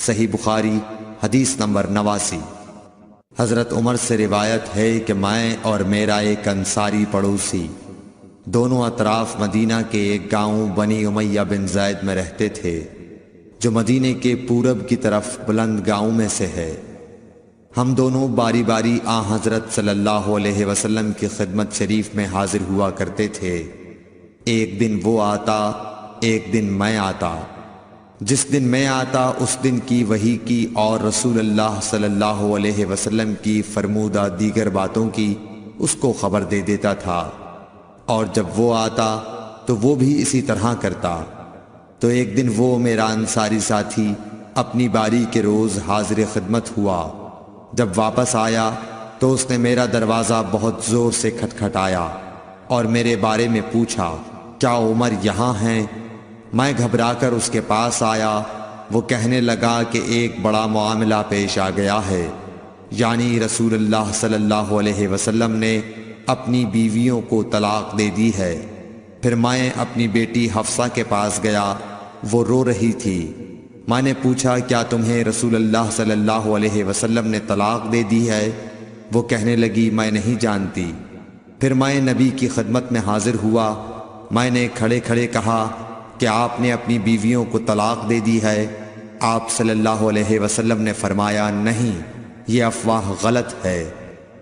صحیح بخاری حدیث نمبر 89۔ حضرت عمر سے روایت ہے کہ میں اور میرا ایک انصاری پڑوسی دونوں اطراف مدینہ کے ایک گاؤں بنی امیہ بن زید میں رہتے تھے، جو مدینے کے پورب کی طرف بلند گاؤں میں سے ہے۔ ہم دونوں باری باری حضرت صلی اللہ علیہ وسلم کی خدمت شریف میں حاضر ہوا کرتے تھے۔ ایک دن وہ آتا، ایک دن میں آتا۔ جس دن میں آتا اس دن کی وحی کی اور رسول اللہ صلی اللہ علیہ وسلم کی فرمودہ دیگر باتوں کی اس کو خبر دے دیتا تھا، اور جب وہ آتا تو وہ بھی اسی طرح کرتا۔ تو ایک دن وہ میرا انصاری ساتھی اپنی باری کے روز حاضر خدمت ہوا۔ جب واپس آیا تو اس نے میرا دروازہ بہت زور سے کھٹکھٹایا اور میرے بارے میں پوچھا، کیا عمر یہاں ہیں؟ میں گھبرا کر اس کے پاس آیا۔ وہ کہنے لگا کہ ایک بڑا معاملہ پیش آ گیا ہے، یعنی رسول اللہ صلی اللہ علیہ وسلم نے اپنی بیویوں کو طلاق دے دی ہے۔ پھر میں اپنی بیٹی حفصہ کے پاس گیا، وہ رو رہی تھی۔ میں نے پوچھا، کیا تمہیں رسول اللہ صلی اللہ علیہ وسلم نے طلاق دے دی ہے؟ وہ کہنے لگی، میں نہیں جانتی۔ پھر میں نبی کی خدمت میں حاضر ہوا۔ میں نے کھڑے کھڑے کہا کہ آپ نے اپنی بیویوں کو طلاق دے دی ہے؟ آپ صلی اللہ علیہ وسلم نے فرمایا، نہیں، یہ افواہ غلط ہے۔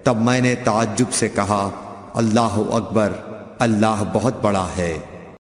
تب میں نے تعجب سے کہا، اللہ اکبر، اللہ بہت بڑا ہے۔